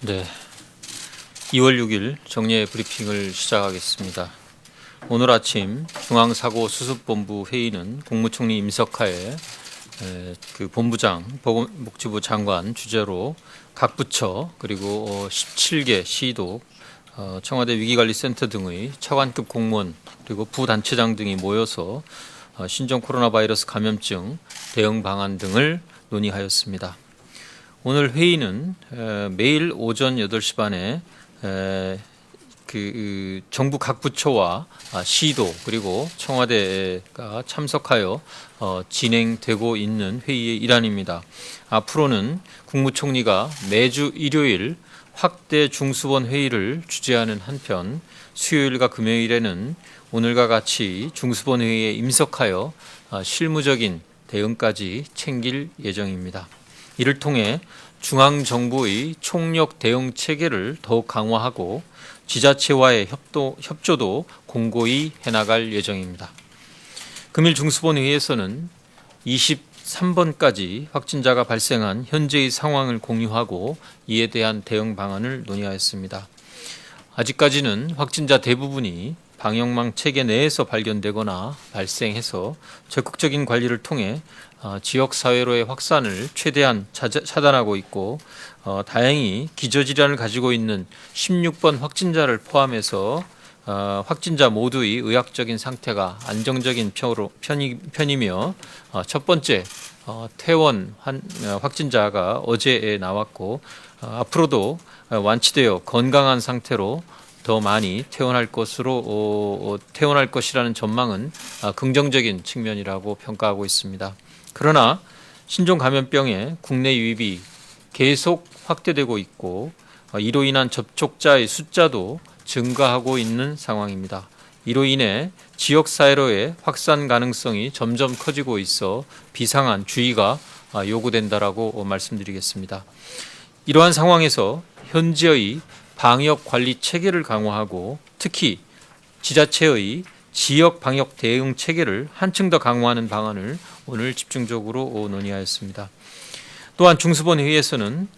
네, 2월 6일 정례 브리핑을 시작하겠습니다. 오늘 아침 중앙사고수습본부 회의는 국무총리 임석하에 그 본부장, 보건복지부 장관 주재로 각 부처 그리고 17개 시도, 청와대 위기관리센터 등의 차관급 공무원 그리고 부단체장 등이 모여서 신종 코로나 바이러스 감염증 대응 방안 등을 논의하였습니다. 오늘 회의는 매일 오전 8시 반에 정부 각 부처와 시도 그리고 청와대가 참석하여 진행되고 있는 회의의 일환입니다. 앞으로는 국무총리가 매주 일요일 확대 중수본 회의를 주재하는 한편 수요일과 금요일에는 오늘과 같이 중수본 회의에 임석하여 실무적인 대응까지 챙길 예정입니다. 이를 통해 중앙정부의 총력 대응 체계를 더욱 강화하고 지자체와의 협조도 공고히 해나갈 예정입니다. 금일 중수본 회의에서는 23번까지 확진자가 발생한 현재의 상황을 공유하고 이에 대한 대응 방안을 논의하였습니다. 아직까지는 확진자 대부분이 방역망 체계 내에서 발견되거나 발생해서 적극적인 관리를 통해 지역사회로의 확산을 최대한 차단하고 있고 다행히 기저질환을 가지고 있는 16번 확진자를 포함해서 확진자 모두의 의학적인 상태가 안정적인 편이며 첫 번째 퇴원 확진자가 어제 나왔고 앞으로도 완치되어 건강한 상태로 더 많이 퇴원할 것이라는 전망은 긍정적인 측면이라고 평가하고 있습니다. 그러나 신종 감염병의 국내 유입이 계속 확대되고 있고 이로 인한 접촉자의 숫자도 증가하고 있는 상황입니다. 이로 인해 지역사회로의 확산 가능성이 점점 커지고 있어 비상한 주의가 요구된다라고 말씀드리겠습니다. 이러한 상황에서 현재의 방역 관리 체계를 강화하고 특히 지자체의 지역 방역 대응 체계를 한층 더 강화하는 방안을 오늘 집중적으로 논의하였습니다. 또한 중수본 회의에서는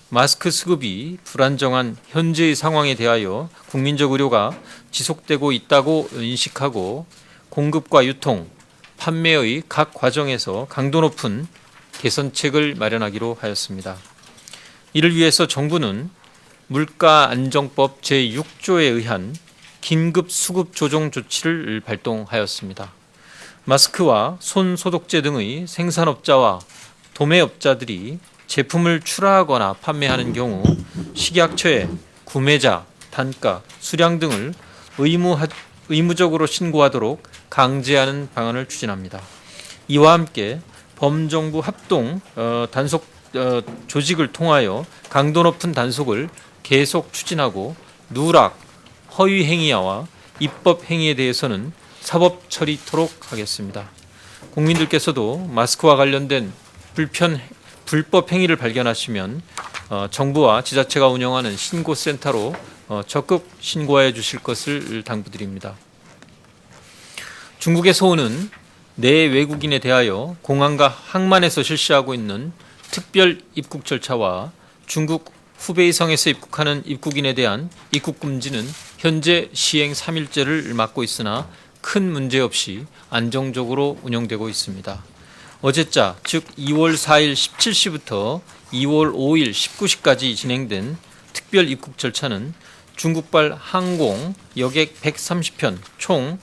마스크 수급이 불안정한 현재의 상황에 대하여 국민적 우려가 지속되고 있다고 인식하고 공급과 유통, 판매의 각 과정에서 강도 높은 개선책을 마련하기로 하였습니다. 이를 위해서 정부는 물가안정법 제6조에 의한 긴급 수급 조정 조치를 발동하였습니다. 마스크와 손 소독제 등의 생산업자와 도매업자들이 제품을 출하하거나 판매하는 경우 식약처에 구매자, 단가, 수량 등을 의무적으로 신고하도록 강제하는 방안을 추진합니다. 이와 함께 범정부 합동 단속 조직을 통하여 강도 높은 단속을 계속 추진하고 누락, 허위 행위와 입법 행위에 대해서는 사법 처리토록 하겠습니다. 국민들께서도 마스크와 관련된 불법 행위를 발견하시면 정부와 지자체가 운영하는 신고센터로 적극 신고해 주실 것을 당부드립니다. 중국에서 오는 내 외국인에 대하여 공항과 항만에서 실시하고 있는 특별 입국 절차와 중국 후베이성에서 입국하는 입국인에 대한 입국 금지는 현재 시행 3일째를 맞고 있으나 큰 문제 없이 안정적으로 운영되고 있습니다. 어제자 즉 2월 4일 17시부터 2월 5일 19시까지 진행된 특별 입국 절차는 중국발 항공 여객 130편 총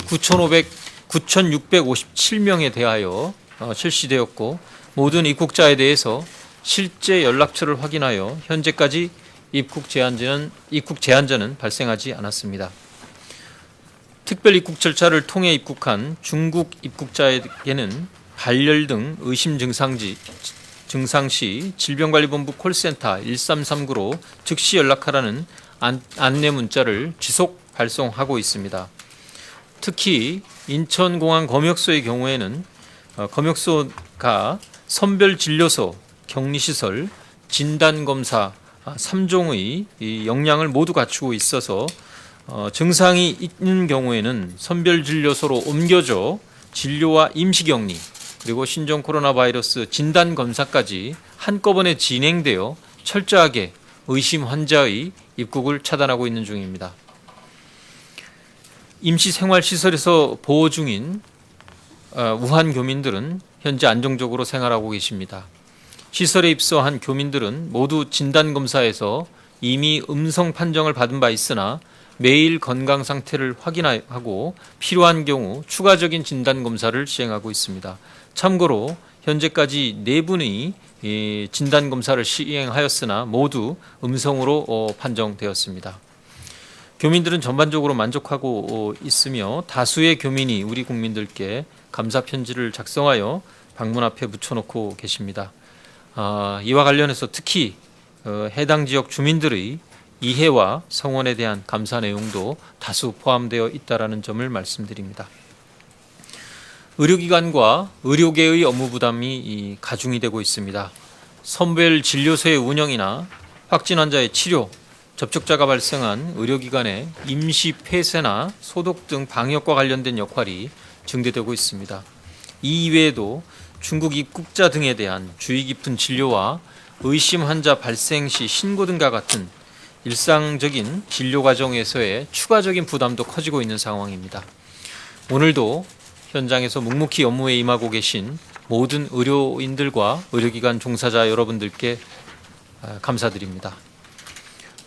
9,657명에 대하여 실시되었고 모든 입국자에 대해서 실제 연락처를 확인하여 현재까지 입국 제한자는 발생하지 않았습니다. 특별 입국 절차를 통해 입국한 중국 입국자에게는 발열 등 의심 증상 시 질병관리본부 콜센터 1339로 즉시 연락하라는 안내 문자를 지속 발송하고 있습니다. 특히 인천공항 검역소의 경우에는 검역소가 선별진료소, 격리시설, 진단검사 3종의 역량을 모두 갖추고 있어서 증상이 있는 경우에는 선별진료소로 옮겨져 진료와 임시격리 그리고 신종 코로나 바이러스 진단검사까지 한꺼번에 진행되어 철저하게 의심 환자의 입국을 차단하고 있는 중입니다. 임시생활시설에서 보호 중인 우한 교민들은 현재 안정적으로 생활하고 계십니다. 시설에 입소한 교민들은 모두 진단검사에서 이미 음성 판정을 받은 바 있으나 매일 건강 상태를 확인하고 필요한 경우 추가적인 진단검사를 시행하고 있습니다. 참고로 현재까지 4분의 진단검사를 시행하였으나 모두 음성으로 판정되었습니다. 교민들은 전반적으로 만족하고 있으며 다수의 교민이 우리 국민들께 감사 편지를 작성하여 방문 앞에 붙여놓고 계십니다. 이와 관련해서 특히 해당 지역 주민들의 이해와 성원에 대한 감사 내용도 다수 포함되어 있다는 점을 말씀드립니다. 의료기관과 의료계의 업무 부담이 가중이 되고 있습니다. 선별 진료소의 운영이나 확진 환자의 치료, 접촉자가 발생한 의료기관의 임시 폐쇄나 소독 등 방역과 관련된 역할이 증대되고 있습니다. 이 이외에도 중국 입국자 등에 대한 주의 깊은 진료와 의심 환자 발생 시 신고 등과 같은 일상적인 진료 과정에서의 추가적인 부담도 커지고 있는 상황입니다. 오늘도 현장에서 묵묵히 업무에 임하고 계신 모든 의료인들과 의료기관 종사자 여러분들께 감사드립니다.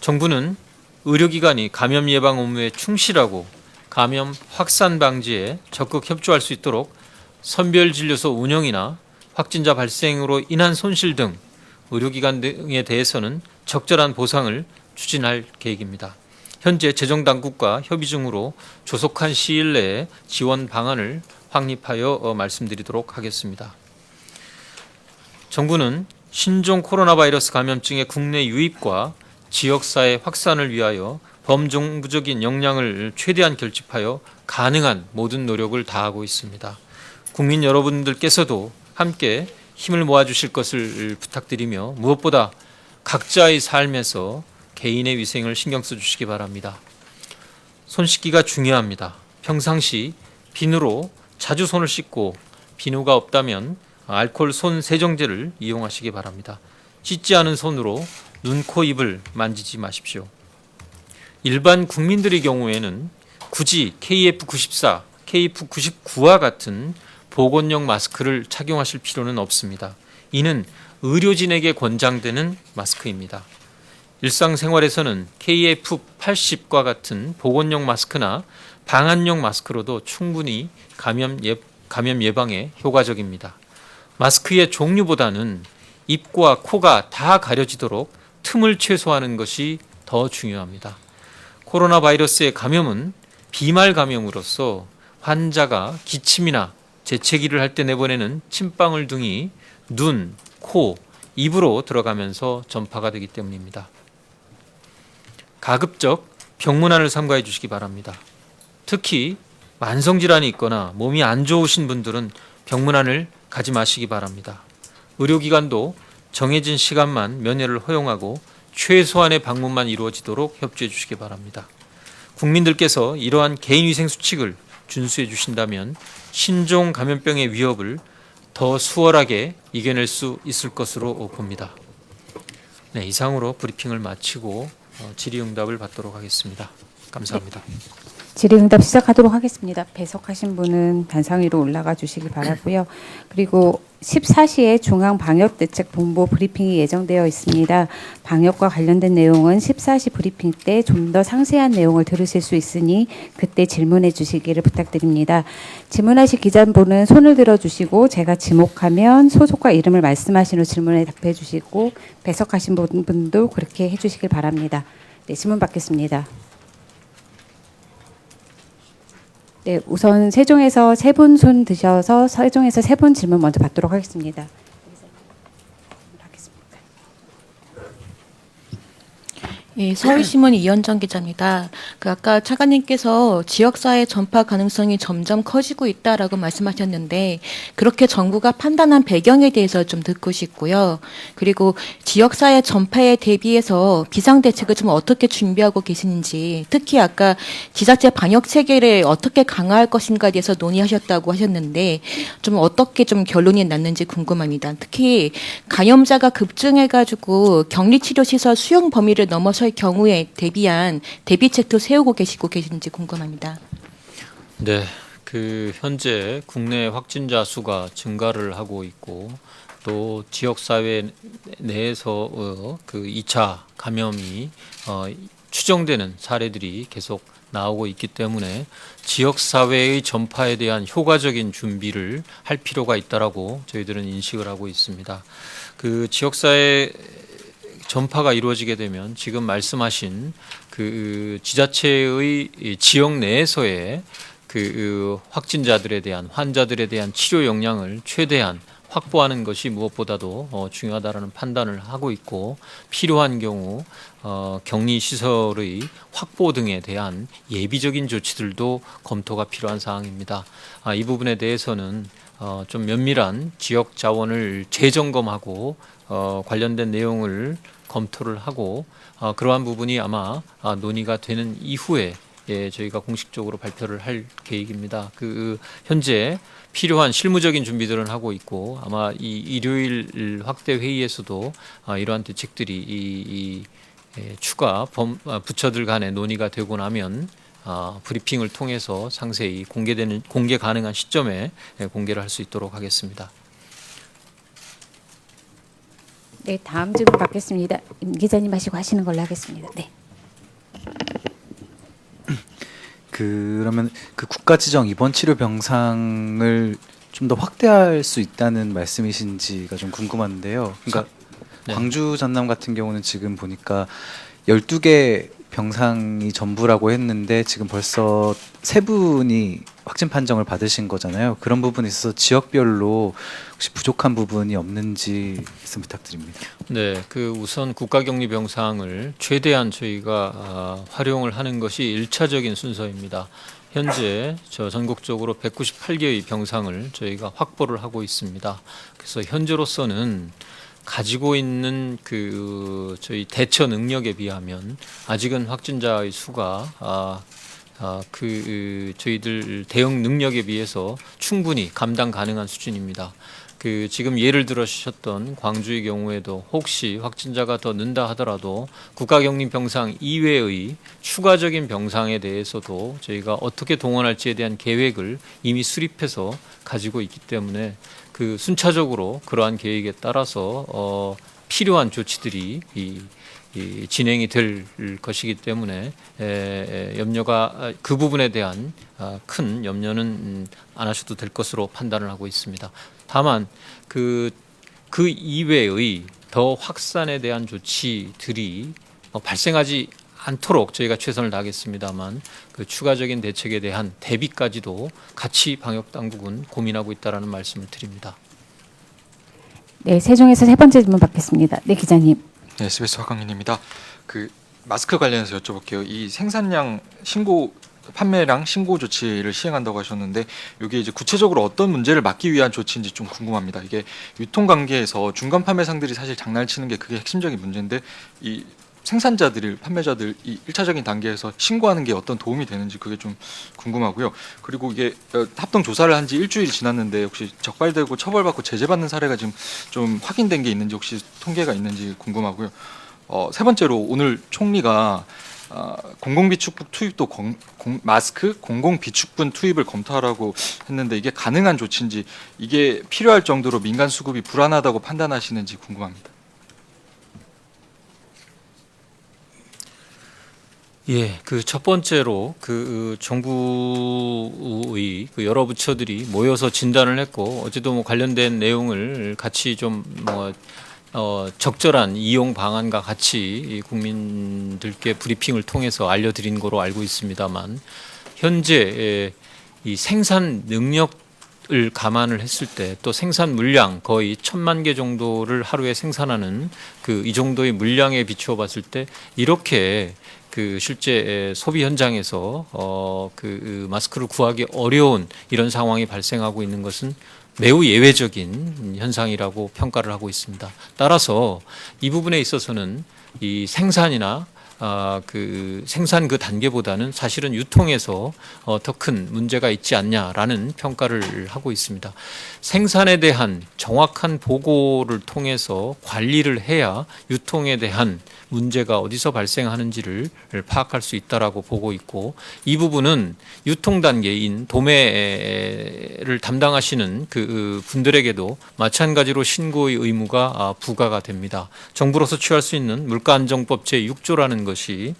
정부는 의료기관이 감염 예방 업무에 충실하고 감염 확산 방지에 적극 협조할 수 있도록 선별진료소 운영이나 확진자 발생으로 인한 손실 등 의료기관 등에 대해서는 적절한 보상을 추진할 계획입니다. 현재 재정당국과 협의 중으로 조속한 시일 내에 지원 방안을 확립하여 말씀드리도록 하겠습니다. 정부는 신종 코로나 바이러스 감염증의 국내 유입과 지역사회 확산을 위하여 범정부적인 역량을 최대한 결집하여 가능한 모든 노력을 다하고 있습니다. 국민 여러분들께서도 함께 힘을 모아주실 것을 부탁드리며 무엇보다 각자의 삶에서 개인의 위생을 신경 써주시기 바랍니다. 손 씻기가 중요합니다. 평상시 비누로 자주 손을 씻고 비누가 없다면 알코올 손 세정제를 이용하시기 바랍니다. 씻지 않은 손으로 눈, 코, 입을 만지지 마십시오. 일반 국민들의 경우에는 굳이 KF94, KF99와 같은 보건용 마스크를 착용하실 필요는 없습니다. 이는 의료진에게 권장되는 마스크입니다. 일상생활에서는 KF80과 같은 보건용 마스크나 방한용 마스크로도 충분히 감염 예방에 효과적입니다. 마스크의 종류보다는 입과 코가 다 가려지도록 틈을 최소화하는 것이 더 중요합니다. 코로나 바이러스의 감염은 비말 감염으로서 환자가 기침이나 재채기를 할 때 내보내는 침방울 등이 눈, 코, 입으로 들어가면서 전파가 되기 때문입니다. 가급적 병문안을 삼가해 주시기 바랍니다. 특히 만성질환이 있거나 몸이 안 좋으신 분들은 병문안을 가지 마시기 바랍니다. 의료기관도 정해진 시간만 면회를 허용하고 최소한의 방문만 이루어지도록 협조해 주시기 바랍니다. 국민들께서 이러한 개인위생 수칙을 준수해 주신다면 신종 감염병의 위협을 더 수월하게 이겨낼 수 있을 것으로 봅니다. 네, 이상으로 브리핑을 마치고 질의응답을 받도록 하겠습니다. 감사합니다. 질의응답 시작하도록 하겠습니다. 배석하신 분은 단상 위로 올라가 주시기 바라고요. 그리고 14시에 중앙방역대책본부 브리핑이 예정되어 있습니다. 방역과 관련된 내용은 14시 브리핑 때 좀 더 상세한 내용을 들으실 수 있으니 그때 질문해 주시기를 부탁드립니다. 질문하실 기자분은 손을 들어주시고 제가 지목하면 소속과 이름을 말씀하신 후 질문에 답해 주시고 배석하신 분도 그렇게 해주시길 바랍니다. 네, 질문 받겠습니다. 네, 우선 세종에서 3분 손 드셔서 세종에서 3분 질문 먼저 받도록 하겠습니다. 예, 서울신문 이현정 기자입니다. 아까 차관님께서 지역사회 전파 가능성이 점점 커지고 있다라고 말씀하셨는데 그렇게 정부가 판단한 배경에 대해서 좀 듣고 싶고요. 그리고 지역사회 전파에 대비해서 비상대책을 좀 어떻게 준비하고 계시는지, 특히 아까 지자체 방역 체계를 어떻게 강화할 것인가에 대해서 논의하셨다고 하셨는데 좀 어떻게 좀 결론이 났는지 궁금합니다. 특히 감염자가 급증해가지고 격리치료시설 수용 범위를 넘어설 경우에 대비한 대비책도 세우고 계신지 궁금합니다. 네, 현재 국내 확진자 수가 증가를 하고 있고 또 지역 사회 내에서 2차 감염이 추정되는 사례들이 계속 나오고 있기 때문에 지역 사회의 전파에 대한 효과적인 준비를 할 필요가 있다라고 저희들은 인식을 하고 있습니다. 지역 사회 전파가 이루어지게 되면 지금 말씀하신 지자체의 지역 내에서의 확진자들에 대한 환자들에 대한 치료 역량을 최대한 확보하는 것이 무엇보다도 중요하다라는 판단을 하고 있고 필요한 경우 격리 시설의 확보 등에 대한 예비적인 조치들도 검토가 필요한 사항입니다. 이 부분에 대해서는 좀 면밀한 지역 자원을 재점검하고 관련된 내용을 검토를 하고 그러한 부분이 아마 논의가 되는 이후에 저희가 공식적으로 발표를 할 계획입니다. 현재 필요한 실무적인 준비들은 하고 있고 아마 이 일요일 확대 회의에서도 이러한 대책들이 추가 부처들 간의 논의가 되고 나면 브리핑을 통해서 상세히 공개 가능한 시점에 공개를 할 수 있도록 하겠습니다. 네, 다음 질문 받겠습니다. 임 기자님 하시고 하시는 걸로 하겠습니다. 네. 그러면 국가지정 입원 치료 병상을 좀 더 확대할 수 있다는 말씀이신지가 좀 궁금한데요. 그러니까 네. 광주 전남 같은 경우는 지금 보니까 12개 병상이 전부라고 했는데 지금 벌써 3분이 확진 판정을 받으신 거잖아요. 그런 부분에 있어서 지역별로 혹시 부족한 부분이 없는지 말씀 부탁드립니다. 네, 우선 국가격리병상을 최대한 저희가 활용을 하는 것이 1차적인 순서입니다. 현재 전국적으로 198개의 병상을 저희가 확보를 하고 있습니다. 그래서 현재로서는 가지고 있는 저희 대처 능력에 비하면 아직은 확진자의 수가 저희들 대응 능력에 비해서 충분히 감당 가능한 수준입니다. 지금 예를 들어 주셨던 광주의 경우에도 혹시 확진자가 더 는다 하더라도 국가격리병상 이외의 추가적인 병상에 대해서도 저희가 어떻게 동원할지에 대한 계획을 이미 수립해서 가지고 있기 때문에 순차적으로 그러한 계획에 따라서 필요한 조치들이 진행이 될 것이기 때문에 염려가 그 부분에 대한 큰 염려는 안 하셔도 될 것으로 판단을 하고 있습니다. 다만 그 이외의 더 확산에 대한 조치들이 발생하지 않도록 저희가 최선을 다하겠습니다만 추가적인 대책에 대한 대비까지도 같이 방역 당국은 고민하고 있다라는 말씀을 드립니다. 네, 세종에서 세 번째 질문 받겠습니다. 네, 기자님. 네, SBS 화강민입니다. 마스크 관련해서 여쭤볼게요. 이 생산량 신고 판매량 신고 조치를 시행한다고 하셨는데 이게 이제 구체적으로 어떤 문제를 막기 위한 조치인지 좀 궁금합니다. 이게 유통 관계에서 중간 판매상들이 사실 장난치는 게 그게 핵심적인 문제인데 이 생산자들이 판매자들 이 1차적인 단계에서 신고하는 게 어떤 도움이 되는지 그게 좀 궁금하고요. 그리고 이게 합동 조사를 한 지 일주일이 지났는데 혹시 적발되고 처벌받고 제재받는 사례가 지금 좀 확인된 게 있는지 혹시 통계가 있는지 궁금하고요. 세 번째로 오늘 총리가 공공비축분 투입도 마스크 공공비축분 투입을 검토하라고 했는데 이게 가능한 조치인지 이게 필요할 정도로 민간 수급이 불안하다고 판단하시는지 궁금합니다. 예, 첫 번째로 정부의 여러 부처들이 모여서 진단을 했고 어제도 관련된 내용을 같이 좀 적절한 이용 방안과 같이 국민들께 브리핑을 통해서 알려드린 거로 알고 있습니다만 현재 이 생산 능력 을 감안을 했을 때 또 생산 물량 거의 1,000만 개 정도를 하루에 생산하는 그 이 정도의 물량에 비추어 봤을 때 이렇게 그 실제 소비 현장에서 그 마스크를 구하기 어려운 이런 상황이 발생하고 있는 것은 매우 예외적인 현상이라고 평가를 하고 있습니다. 따라서 이 부분에 있어서는 이 생산이나 그 생산 그 단계보다는 사실은 유통에서 더 큰 문제가 있지 않냐라는 평가를 하고 있습니다. 생산에 대한 정확한 보고를 통해서 관리를 해야 유통에 대한 문제가 어디서 발생하는지를 파악할 수 있다라고 보고 있고, 이 부분은 유통 단계인 도매를 담당하시는 그 분들에게도 마찬가지로 신고의 의무가 부과가 됩니다. 정부로서 취할 수 있는 물가안정법 제6조라는 것이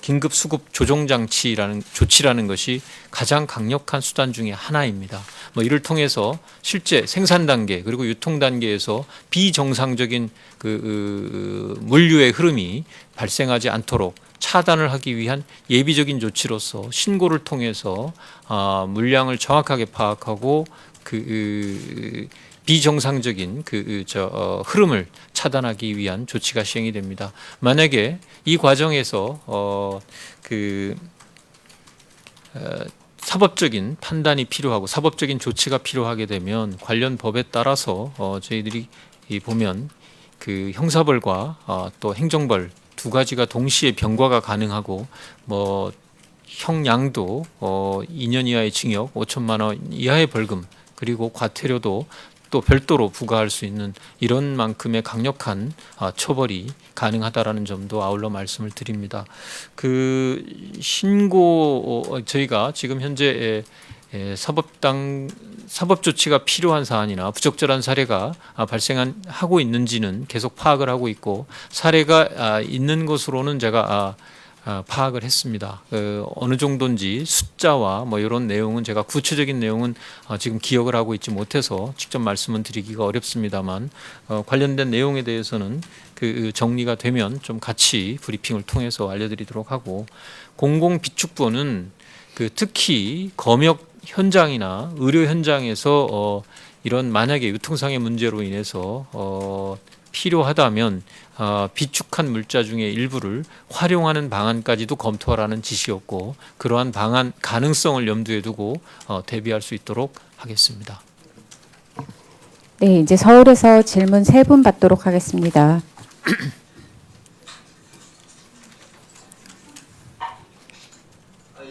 긴급 수급 조정 조치라는 것이 가장 강력한 수단 중에 하나입니다. 뭐 이를 통해서 실제 생산 단계 그리고 유통 단계에서 비정상적인 그 물류의 흐름이 발생하지 않도록 차단을 하기 위한 예비적인 조치로서 신고를 통해서 물량을 정확하게 파악하고 그 비정상적인 흐름을 차단하기 위한 조치가 시행이 됩니다. 만약에 이 과정에서 사법적인 판단이 필요하고 사법적인 조치가 필요하게 되면 관련 법에 따라서 저희들이 보면 그 형사벌과 또 행정벌 두 가지가 동시에 병과가 가능하고 뭐 형량도 2년 이하의 징역, 5천만 원 이하의 벌금 그리고 과태료도 또 별도로 부과할 수 있는 이런 만큼의 강력한 처벌이 가능하다라는 점도 아울러 말씀을 드립니다. 그 신고 저희가 지금 현재 사법 조치가 필요한 사안이나 부적절한 사례가 발생하고 있는지는 계속 파악을 하고 있고, 사례가 있는 것으로는 제가 파악을 했습니다. 어느 정도인지 숫자와 뭐 이런 내용은 제가 구체적인 내용은 지금 기억을 하고 있지 못해서 직접 말씀은 드리기가 어렵습니다만, 관련된 내용에 대해서는 그 정리가 되면 좀 같이 브리핑을 통해서 알려드리도록 하고, 공공비축본은 그 특히 검역 현장이나 의료 현장에서 이런 만약에 유통상의 문제로 인해서 필요하다면 비축한 물자 중에 일부를 활용하는 방안까지도 검토하라는 지시였고, 그러한 방안 가능성을 염두에 두고 대비할 수 있도록 하겠습니다. 네, 이제 서울에서 질문 3분 받도록 하겠습니다.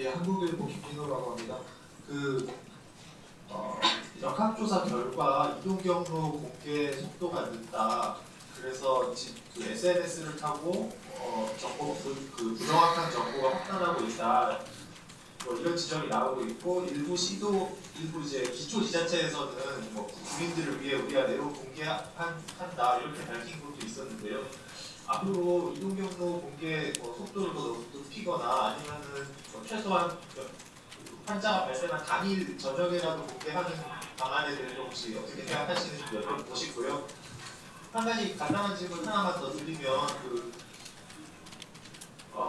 예, 한국일보 김민호라고 합니다. 역학조사 결과 이동경로 공개 속도가 늦다. 그래서 그 SNS를 타고 정보 그 부정확한 정보가 확산하고 있다. 뭐 이런 지적이 나오고 있고, 일부 이제 기초지자체에서는 뭐 국민들을 위해 우리가 내로 공개한다 이렇게 밝힌 것도 있었는데요. 앞으로 이동경로 공개 속도를 더 높이거나 아니면은 최소한 환자가 발생한 당일 저녁에라도 공개하는 방안에 대해서 혹시 어떻게 생각하시는지 여쭤보시고요. 한 가지 간단한 질문 하나만 더 드리면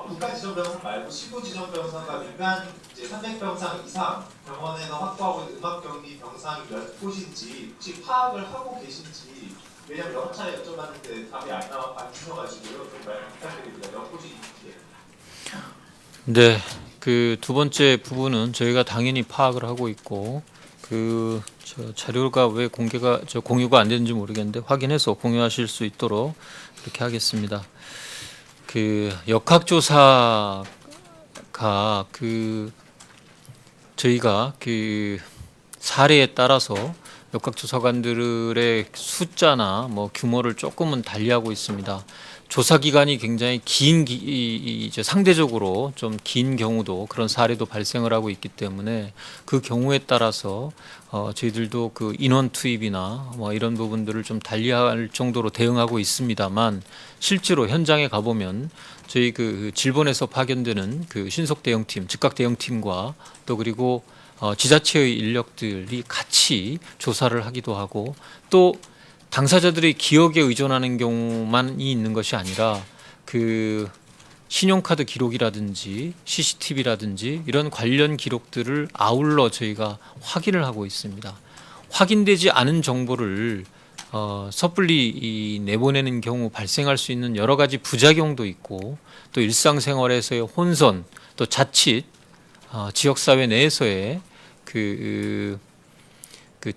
국가지정병상 말고 시도지정병상과 민간 이제 300병상 이상 병원에서 확보하고 있는 음압격리 병상이 몇 곳인지 혹시 파악을 하고 계신지, 왜냐면 여러 차례 여쭤봤는데 답이 안 주셔가지고요. 좀 말씀 부탁드립니다. 몇 곳인지. 네, 그 두 번째 부분은 저희가 당연히 파악을 하고 있고, 자료가 왜 공유가 안 되는지 모르겠는데 확인해서 공유하실 수 있도록 그렇게 하겠습니다. 그 역학조사가 저희가 그 사례에 따라서 역학조사관들의 숫자나 뭐 규모를 조금은 달리하고 있습니다. 조사 기간이 굉장히 이제 상대적으로 좀 긴 경우도 그런 사례도 발생을 하고 있기 때문에 그 경우에 따라서 저희들도 그 인원 투입이나 뭐 이런 부분들을 좀 달리할 정도로 대응하고 있습니다만, 실제로 현장에 가보면 저희 그 질본에서 파견되는 그 신속 대응팀, 즉각 대응팀과 또 그리고 지자체의 인력들이 같이 조사를 하기도 하고, 또 당사자들의 기억에 의존하는 경우만이 있는 것이 아니라 그 신용카드 기록이라든지 CCTV라든지 이런 관련 기록들을 아울러 저희가 확인을 하고 있습니다. 확인되지 않은 정보를 섣불리 내보내는 경우 발생할 수 있는 여러 가지 부작용도 있고 또 일상생활에서의 혼선 또 자칫 지역사회 내에서의 그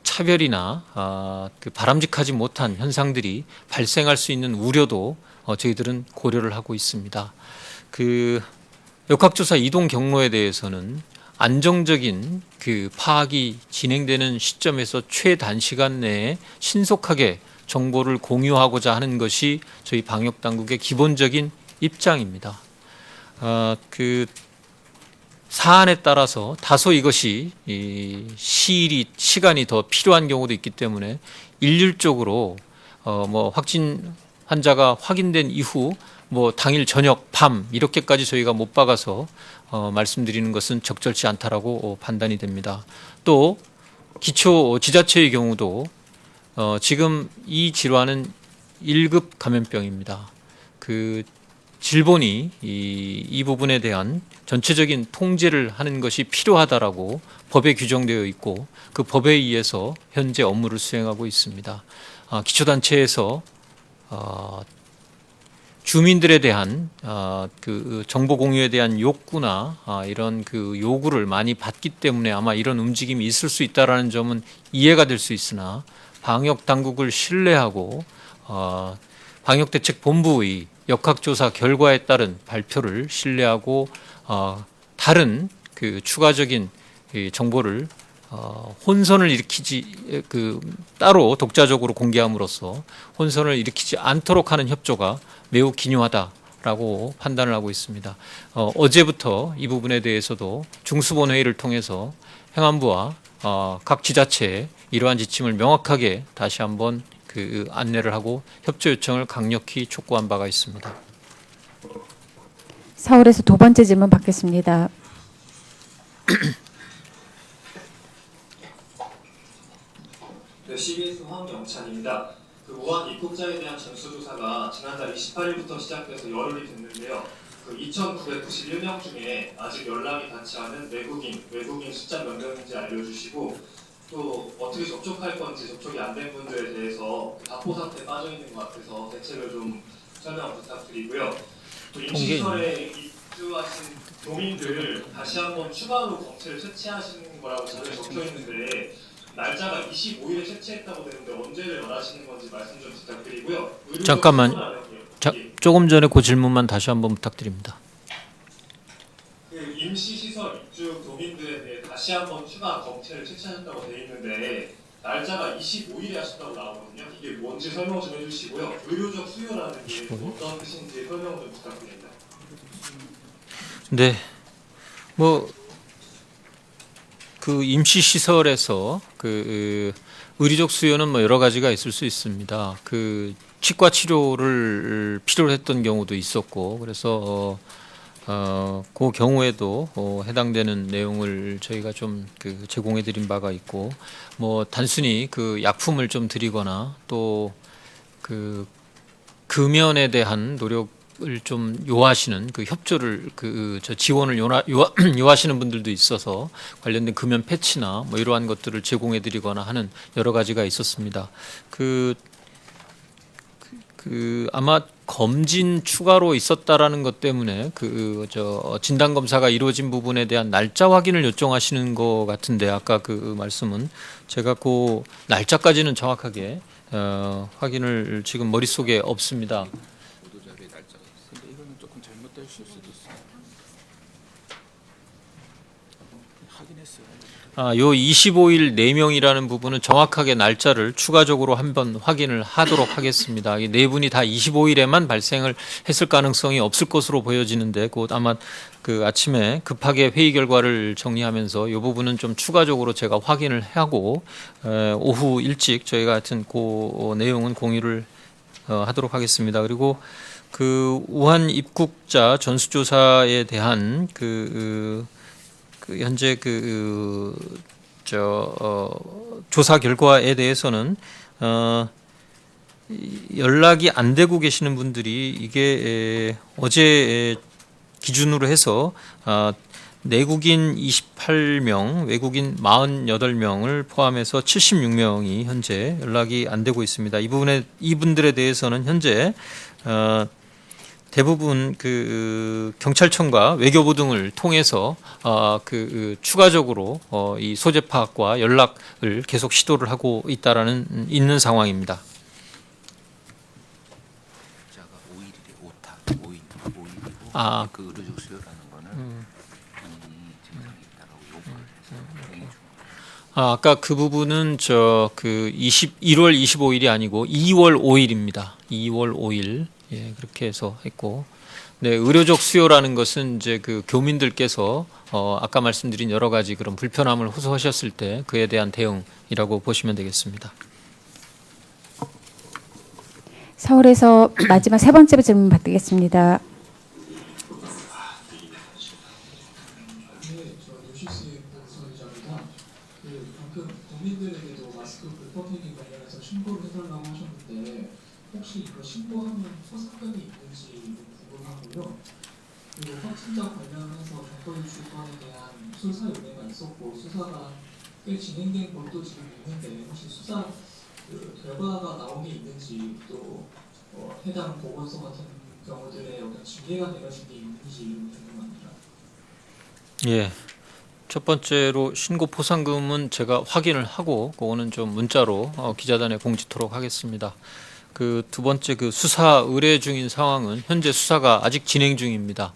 차별이나 그 바람직하지 못한 현상들이 발생할 수 있는 우려도 저희들은 고려를 하고 있습니다. 그 역학조사 이동 경로에 대해서는 안정적인 그 파악이 진행되는 시점에서 최단시간 내에 신속하게 정보를 공유하고자 하는 것이 저희 방역 당국의 기본적인 입장입니다. 그 사안에 따라서 다소 이것이 시간이 더 필요한 경우도 있기 때문에 일률적으로 뭐 확진 환자가 확인된 이후 뭐 당일 저녁 밤 이렇게까지 저희가 못 박아서 말씀드리는 것은 적절치 않다라고 판단이 됩니다. 또 기초 지자체의 경우도 지금 이 질환은 1급 감염병입니다. 그 질본이 이 부분에 대한 전체적인 통제를 하는 것이 필요하다라고 법에 규정되어 있고 그 법에 의해서 현재 업무를 수행하고 있습니다. 기초단체에서 주민들에 대한 그 정보 공유에 대한 욕구나 이런 그 요구를 많이 받기 때문에 아마 이런 움직임이 있을 수 있다라는 점은 이해가 될 수 있으나 방역 당국을 신뢰하고 방역대책본부의 역학조사 결과에 따른 발표를 신뢰하고 다른 그 추가적인 정보를 혼선을 일으키지 따로 독자적으로 공개함으로써 혼선을 일으키지 않도록 하는 협조가 매우 기묘하다라고 판단을 하고 있습니다. 어제부터 이 부분에 대해서도 중수본 회의를 통해서 행안부와 각 지자체에 이러한 지침을 명확하게 다시 한번 그 안내를 하고 협조 요청을 강력히 촉구한 바가 있습니다. 서울에서 두 번째 질문 받겠습니다. 네, CBS 황영찬입니다. 그 우한 입국자에 대한 전수조사가 지난달 28일부터 시작돼서 열흘이 됐는데요. 그 2,991명 중에 아직 연락이 닿지 않은 외국인 숫자 몇 명인지 알려주시고 또 어떻게 접촉할 건지 접촉이 안 된 분들에 대해서 답보 상태에 빠져 있는 것 같아서 대책을 좀 설명 부탁드리고요. 또 임시시설에 입주하신 도민들 다시 한번 추가로 검체를 채취하시는 거라고 자료에 적혀 있는데 날짜가 25일에 채취했다고 되는데 언제를 말하시는 건지 말씀 좀 부탁드리고요. 잠깐만. 조금 전에 그 질문만 다시 한번 부탁드립니다. 그 임시시설 입주 도민들에 대해 다시 한번 추가 검체를 채취하셨다고 되어 있는데 날짜가 25일에 하셨다고 나오거든요. 이게 뭔지 설명 좀 해주시고요. 의료적 수요라는 게 어떤 뜻인지 설명 좀 부탁드립니다. 네, 뭐 그 임시 시설에서 그 의료적 수요는 뭐 여러 가지가 있을 수 있습니다. 그 치과 치료를 필요로 했던 경우도 있었고 그래서 그 경우에도 해당되는 내용을 저희가 좀 그 제공해 드린 바가 있고 뭐 단순히 그 약품을 좀 드리거나 또 그 금연에 대한 노력을 좀 요하시는 그 협조를 저 지원을 요하시는 분들도 있어서 관련된 금연 패치나 뭐 이러한 것들을 제공해 드리거나 하는 여러 가지가 있었습니다. 아마 검진 추가로 있었다라는 것 때문에 진단 검사가 이루어진 부분에 대한 날짜 확인을 요청하시는 것 같은데 아까 그 말씀은 제가 그 날짜까지는 정확하게 확인을 지금 머릿속에 없습니다. 근데 이거는 조금 잘못될 수도 있어요. 확인했어요. 요 25일 4명이라는 부분은 정확하게 날짜를 추가적으로 한번 확인을 하도록 하겠습니다. 이 네 분이 다 25일에만 발생을 했을 가능성이 없을 것으로 보여지는데 곧 아마 그 아침에 급하게 회의 결과를 정리하면서 이 부분은 좀 추가적으로 제가 확인을 하고 오후 일찍 저희가 하여튼 그 내용은 공유를 하도록 하겠습니다. 그리고 그 우한 입국자 전수조사에 대한 현재 조사 결과에 대해서는 연락이 안 되고 계시는 분들이 이게 어제 기준으로 해서 내국인 28명, 외국인 48명을 포함해서 76명이 현재 연락이 안 되고 있습니다. 이분들에 대해서는 현재 대부분 그 경찰청과 외교부 등을 통해서 추가적으로 이 소재 파악과 연락을 계속 시도를 하고 있는 상황입니다. 자가 5일이래 5타 5일이고 그 의료적 수요라는 거는 본인이 증상이 있다라고 요구를 해서 행위 중. 아까 그 부분은 1월 25일이 아니고 2월 5일입니다. 2월 5일. 예, 그렇게 해서 했고. 네, 의료적 수요라는 것은 이제 그 교민들께서 아까 말씀드린 여러 가지 그런 불편함을 호소하셨을 때 그에 대한 대응이라고 보시면 되겠습니다. 서울에서 마지막 세 번째 질문 받겠습니다. 뉴시스 본선이자입니다. 방금 국민들에게도 마스크 불법 행위 관련해서 신고를 해달라고 하셨는데 혹시 이거 신고하면 포상금이 있는지 궁금하고요. 그리고 확진자 관련해서 정보유출건에 대한 수사 의뢰가 있었고 수사가 꽤 진행된 것도 지금 있는데 혹시 수사 결과가 나온 게 있는지 또 해당 보건소 같은 경우들의 어떤 징계가 내려진 게 있는지 궁금합니다. 예. 첫 번째로 신고 포상금은 제가 확인을 하고 그거는 좀 문자로 기자단에 공지토록 하겠습니다. 그 두 번째 그 수사 의뢰 중인 상황은 현재 수사가 아직 진행 중입니다.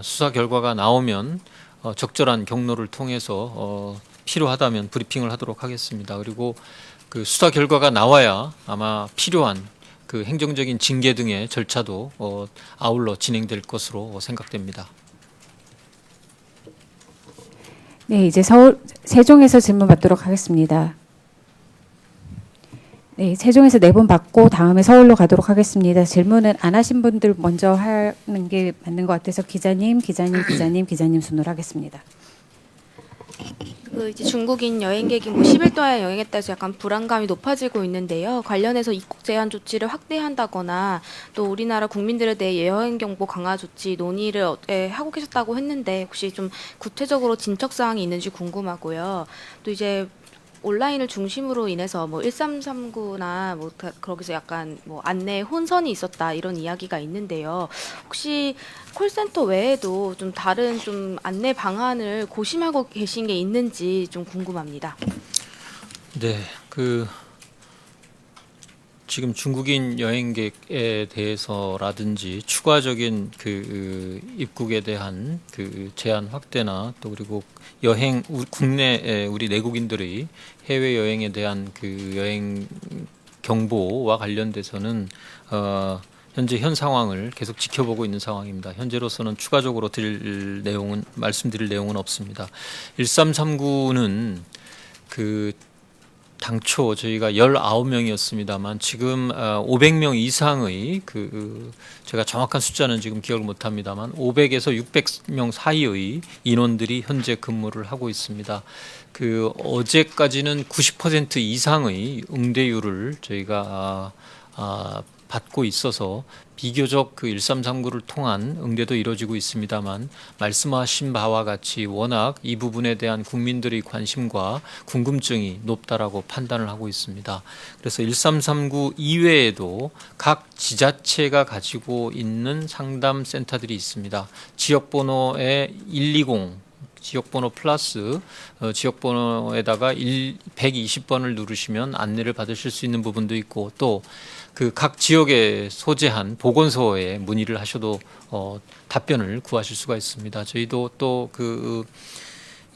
수사 결과가 나오면 적절한 경로를 통해서 필요하다면 브리핑을 하도록 하겠습니다. 그리고 그 수사 결과가 나와야 아마 필요한 그 행정적인 징계 등의 절차도 아울러 진행될 것으로 생각됩니다. 네, 이제 세종에서 질문 받도록 하겠습니다. 네, 세종에서 4분 받고 다음에 서울로 가도록 하겠습니다. 질문은 안 하신 분들 먼저 하는 게 맞는 것 같아서 기자님 순으로 하겠습니다. 이제 중국인 여행객이 10일 동안 여행했다 해서 약간 불안감이 높아지고 있는데요. 관련해서 입국 제한 조치를 확대한다거나 또 우리나라 국민들에 대해 여행 경보 강화 조치 논의를 하고 계셨다고 했는데 혹시 좀 구체적으로 진척 사항이 있는지 궁금하고요. 또 이제 온라인을 중심으로 인해서 1339나 거기서 약간 안내 혼선이 있었다 이런 이야기가 있는데요. 혹시 콜센터 외에도 좀 다른 좀 안내 방안을 고심하고 계신 게 있는지 좀 궁금합니다. 네, 지금 중국인 여행객에 대해서라든지 추가적인 입국에 대한 제한 확대나 또 그리고 국내 우리 내국인들의 해외 여행에 대한 여행 경보와 관련돼서는 현재 현 상황을 계속 지켜보고 있는 상황입니다. 현재로서는 추가적으로 말씀드릴 내용은 없습니다. 1339는 당초 저희가 19명이었습니다만 지금 500명 이상의 제가 정확한 숫자는 지금 기억을 못합니다만 500에서 600명 사이의 인원들이 현재 근무를 하고 있습니다. 어제까지는 90% 이상의 응대율을 저희가 받고 있어서 비교적 1339를 통한 응대도 이루어지고 있습니다만 말씀하신 바와 같이 워낙 이 부분에 대한 국민들의 관심과 궁금증이 높다라고 판단을 하고 있습니다. 그래서 1339 이외에도 각 지자체가 가지고 있는 상담 센터들이 있습니다. 지역번호에 120 지역번호 플러스 지역번호에다가 120번을 누르시면 안내를 받으실 수 있는 부분도 있고 또 각 지역에 소재한 보건소에 문의를 하셔도 답변을 구하실 수가 있습니다. 저희도 또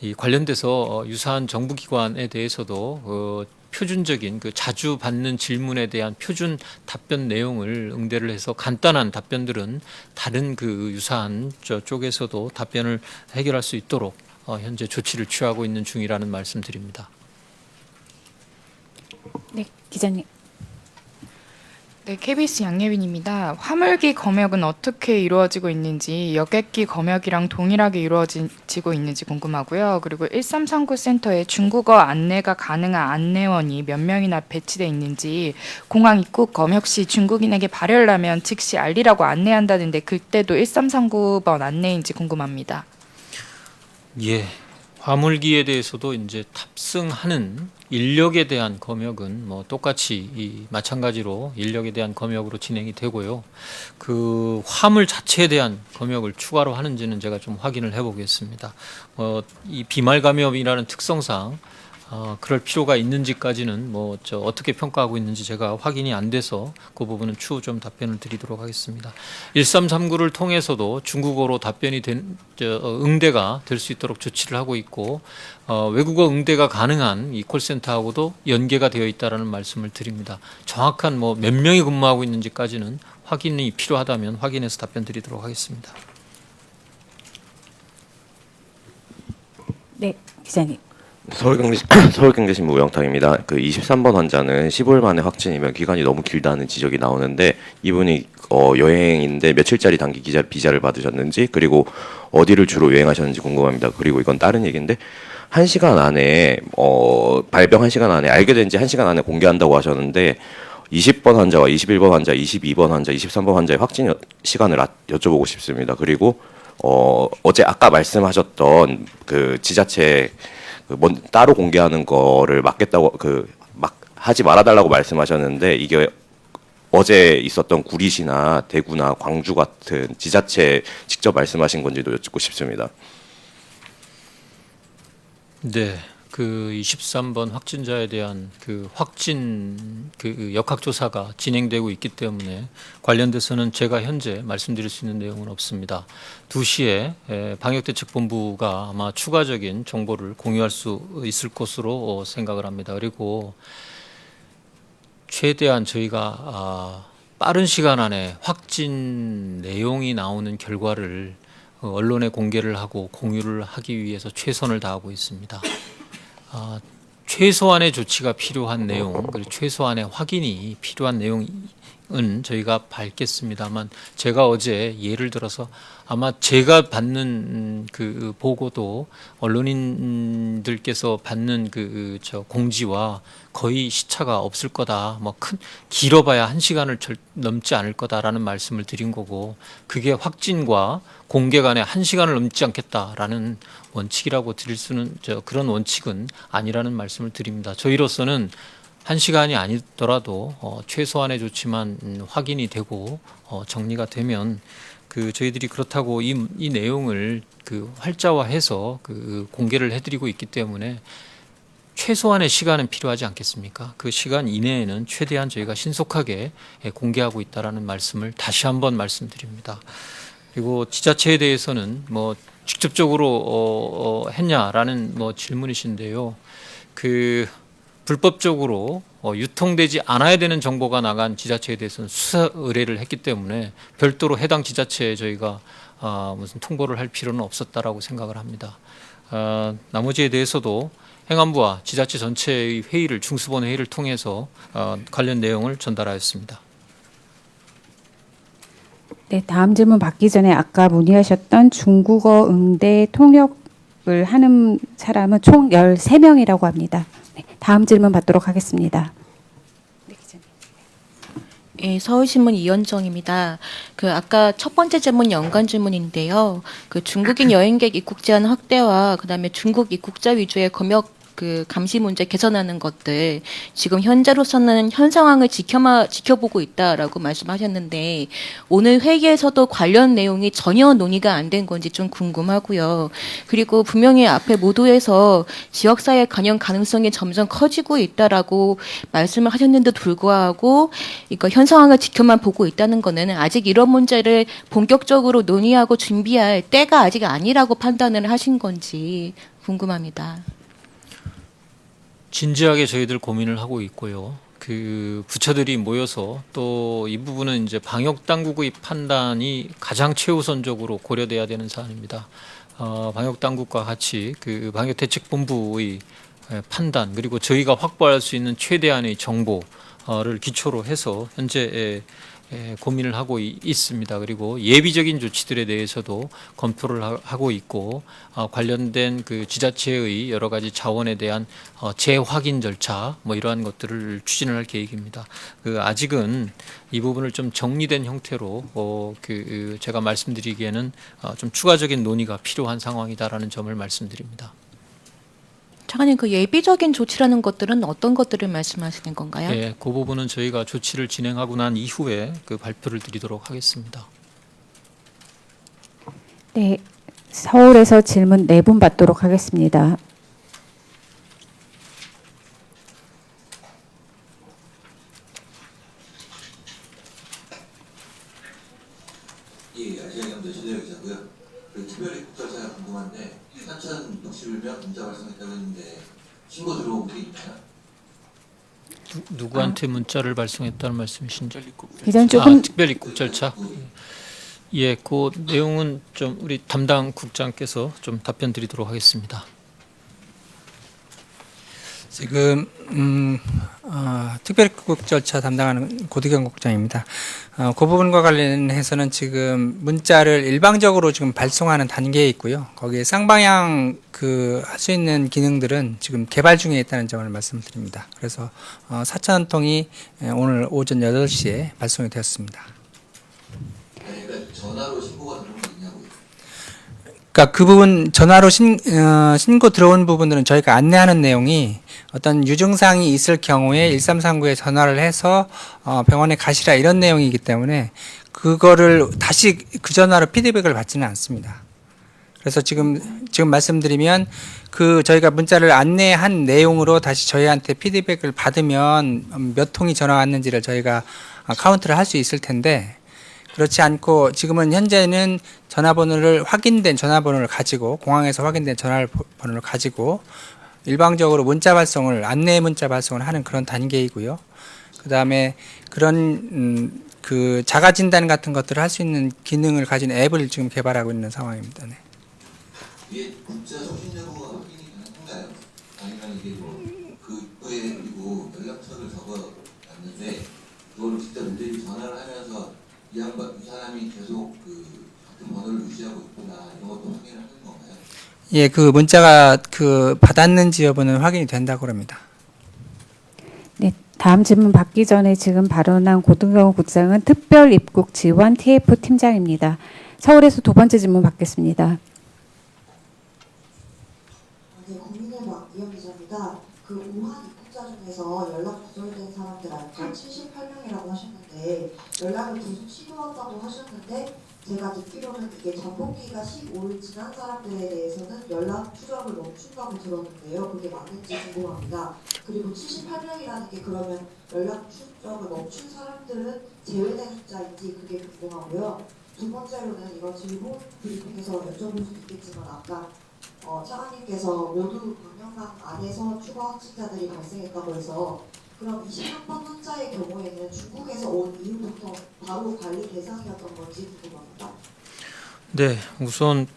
이 관련돼서 유사한 정부기관에 대해서도 표준적인 자주 받는 질문에 대한 표준 답변 내용을 응대를 해서 간단한 답변들은 다른 유사한 쪽에서도 답변을 해결할 수 있도록 현재 조치를 취하고 있는 중이라는 말씀드립니다. 네, 기자님. 네, KBS 양예빈입니다. 화물기 검역은 어떻게 이루어지고 있는지, 여객기 검역이랑 동일하게 이루어지고 있는지 궁금하고요. 그리고 1339 센터에 중국어 안내가 가능한 안내원이 몇 명이나 배치되어 있는지, 공항 입국 검역 시 중국인에게 발열을 하면 즉시 알리라고 안내한다는데 그때도 1339번 안내인지 궁금합니다. 예, 화물기에 대해서도 이제 탑승하는 인력에 대한 검역은 뭐 똑같이 마찬가지로 인력에 대한 검역으로 진행이 되고요. 그 화물 자체에 대한 검역을 추가로 하는지는 제가 좀 확인을 해보겠습니다. 이 비말 감염이라는 특성상 그럴 필요가 있는지까지는 어떻게 평가하고 있는지 제가 확인이 안 돼서 그 부분은 추후 좀 답변을 드리도록 하겠습니다. 1339를 통해서도 중국어로 답변이 응대가 될 수 있도록 조치를 하고 있고 외국어 응대가 가능한 이 콜센터하고도 연계가 되어 있다라는 말씀을 드립니다. 정확한 몇 명이 근무하고 있는지까지는 확인이 필요하다면 확인해서 답변 드리도록 하겠습니다. 네, 기자님. 서울경제신문 우영탁입니다. 그 23번 환자는 15일 만에 확진이면 기간이 너무 길다는 지적이 나오는데 이분이 여행인데 며칠짜리 단기 비자를 받으셨는지 그리고 어디를 주로 여행하셨는지 궁금합니다. 그리고 이건 다른 얘기인데 1시간 안에 발병 1시간 안에 알게 된 지 1시간 안에 공개한다고 하셨는데 20번 환자와 21번 환자, 22번 환자, 23번 환자의 확진 시간을 여쭤보고 싶습니다. 그리고 어제 아까 말씀하셨던 그 지자체 따로 공개하는 거를 막겠다고 하지 말아달라고 말씀하셨는데 이게 어제 있었던 구리시나 대구나 광주 같은 지자체 직접 말씀하신 건지도 여쭙고 싶습니다. 네, 그 23번 확진자에 대한 그 확진 역학조사가 진행되고 있기 때문에 관련돼서는 제가 현재 말씀드릴 수 있는 내용은 없습니다. 2시에 방역대책본부가 아마 추가적인 정보를 공유할 수 있을 것으로 생각을 합니다. 그리고 최대한 저희가 빠른 시간 안에 확진 내용이 나오는 결과를 언론에 공개를 하고 공유를 하기 위해서 최선을 다하고 있습니다. 최소한의 조치가 필요한 내용, 그리고 최소한의 확인이 필요한 내용은 저희가 밝겠습니다만 제가 어제 예를 들어서 아마 제가 받는 그 보고도 언론인들께서 받는 공지와 거의 시차가 없을 거다. 길어봐야 1시간을 넘지 않을 거다라는 말씀을 드린 거고 그게 확진과 공개 간에 1시간을 넘지 않겠다라는 원칙이라고 드릴 수는 그런 원칙은 아니라는 말씀을 드립니다. 저희로서는 1시간이 아니더라도 최소한의 조치만 확인이 되고 정리가 되면 저희들이 그렇다고 이 내용을 활자화해서 공개를 해드리고 있기 때문에 최소한의 시간은 필요하지 않겠습니까? 그 시간 이내에는 최대한 저희가 신속하게 공개하고 있다라는 말씀을 다시 한번 말씀드립니다. 그리고 지자체에 대해서는 직접적으로 했냐라는 질문이신데요. 불법적으로 유통되지 않아야 되는 정보가 나간 지자체에 대해서는 수사 의뢰를 했기 때문에 별도로 해당 지자체에 저희가 무슨 통보를 할 필요는 없었다라고 생각을 합니다. 나머지에 대해서도 행안부와 지자체 전체의 회의를 중수본 회의를 통해서 관련 내용을 전달하였습니다. 네, 다음 질문 받기 전에 아까 문의하셨던 중국어 응대 통역을 하는 사람은 총 13명이라고 합니다. 네, 다음 질문 받도록 하겠습니다. 네, 기자님. 예, 서울신문 이현정입니다. 아까 첫 번째 질문 연관 질문인데요. 중국인 여행객 입국 제한 확대와 그다음에 중국 입국자 위주의 검역 감시 문제 개선하는 것들 지금 현재로서는 현 상황을 지켜보고 있다라고 말씀하셨는데 오늘 회의에서도 관련 내용이 전혀 논의가 안 된 건지 좀 궁금하고요. 그리고 분명히 앞에 모두에서 지역사회 감염 가능성이 점점 커지고 있다라고 말씀을 하셨는데도 불구하고 현 상황을 지켜만 보고 있다는 거는 아직 이런 문제를 본격적으로 논의하고 준비할 때가 아직 아니라고 판단을 하신 건지 궁금합니다. 진지하게 저희들 고민을 하고 있고요. 부처들이 모여서 또 이 부분은 이제 방역 당국의 판단이 가장 최우선적으로 고려돼야 되는 사안입니다. 방역 당국과 같이 방역대책본부의 판단 그리고 저희가 확보할 수 있는 최대한의 정보를 기초로 해서 현재 고민을 하고 있습니다. 그리고 예비적인 조치들에 대해서도 검토를 하고 있고 관련된 그 지자체의 여러 가지 자원에 대한 재확인 절차 뭐 이러한 것들을 추진을 할 계획입니다. 아직은 이 부분을 좀 정리된 형태로 제가 말씀드리기에는 좀 추가적인 논의가 필요한 상황이다라는 점을 말씀드립니다. 차관님, 그 예비적인 조치라는 것들은 어떤 것들을 말씀하시는 건가요? 네, 그 부분은 저희가 조치를 진행하고 난 이후에 그 발표를 드리도록 하겠습니다. 네, 서울에서 질문 4분 받도록 하겠습니다. 예, 아시아경제 신뢰 기자고요. 그 특별 입국 절차가 궁금한데 4,061명 문자 발송했다고 했는데 신고 들어온 게 있나요? 누구한테 문자를 발송했다는 말씀이신지? 기자님 조금 특별 입국 절차. 예, 그 내용은 좀 우리 담당 국장께서 좀 답변 드리도록 하겠습니다. 지금 특별입국 절차 담당하는 고두경 국장입니다. 그 부분과 관련해서는 지금 문자를 일방적으로 지금 발송하는 단계에 있고요. 거기에 쌍방향 할 수 있는 기능들은 지금 개발 중에 있다는 점을 말씀드립니다. 그래서 4,000 통이 오늘 오전 8시에 발송이 되었습니다. 그러니까 전화로 신고가 들어온 게 있냐고요? 그러니까 그 부분 전화로 신고 들어온 부분들은 저희가 안내하는 내용이 어떤 유증상이 있을 경우에 1339에 전화를 해서 병원에 가시라 이런 내용이기 때문에 그거를 다시 그 전화로 피드백을 받지는 않습니다. 그래서 지금 말씀드리면 저희가 문자를 안내한 내용으로 다시 저희한테 피드백을 받으면 몇 통이 전화 왔는지를 저희가 카운트를 할 수 있을 텐데 그렇지 않고 지금은 현재는 확인된 전화번호를 가지고 공항에서 확인된 전화번호를 가지고 일방적으로 안내 문자 발송을 하는 그런 단계이고요. 그다음에 그런 자가 진단 같은 것들을 할 수 있는 기능을 가진 앱을 지금 개발하고 있는 상황입니다. 네. 이게 문자送信 여부가 확인이 가능한가요? 아니면 이게 그거에 그리고 연락처를 적어놨는데 그거를 직접 일일이 전화를 하면서 이 사람이 계속 같은 번호를 유지하고 있구나 이런 것도 확인을 하는 건가요? 예, 그 문자가 받았는지 여부는 확인이 된다고 합니다. 네, 다음 질문 받기 전에 지금 발언한 고등경 국장은 특별 입국 지원 TF 팀장입니다. 서울에서 2번째 질문 받겠습니다. 네, 국민의힘 이현 기자입니다. 우한 입국자 중에서 연락 두절된 사람들 알까 78명이라고 하셨는데 연락을 계속 시도한다고 하셨는데 제가 듣기로는 이게 전복기가 15일 지난 사람들에 대해서는 연락 추적을 멈춘다고 들었는데요. 그게 맞는지 궁금합니다. 그리고 78명이라는 게 그러면 연락 추적을 멈춘 사람들은 제외된 숫자인지 그게 궁금하고요. 두 번째로는 이거 질문 브리핑에서 여쭤볼 수 있겠지만 아까 차관님께서 모두 방역망 안에서 추가 확진자들이 발생했다고 해서 그럼 23번 환자의 경우에는 중국에서 온 이후부터 바로 관리 대상이었던 건지 궁금합니다. 네, 우선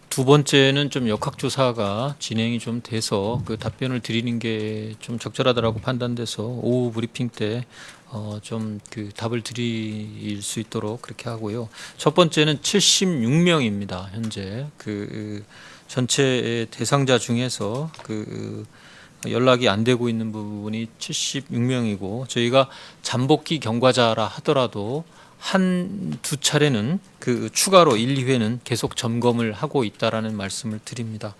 두 번째는 좀 역학조사가 진행이 좀 돼서 답변을 드리는 게 좀 적절하다라고 판단돼서 오후 브리핑 때 좀 답을 드릴 수 있도록 그렇게 하고요. 첫 번째는 76명입니다. 현재 전체 대상자 중에서 연락이 안 되고 있는 부분이 76명이고 저희가 잠복기 경과자라 하더라도 한두 차례는 추가로 1, 2회는 계속 점검을 하고 있다라는 말씀을 드립니다.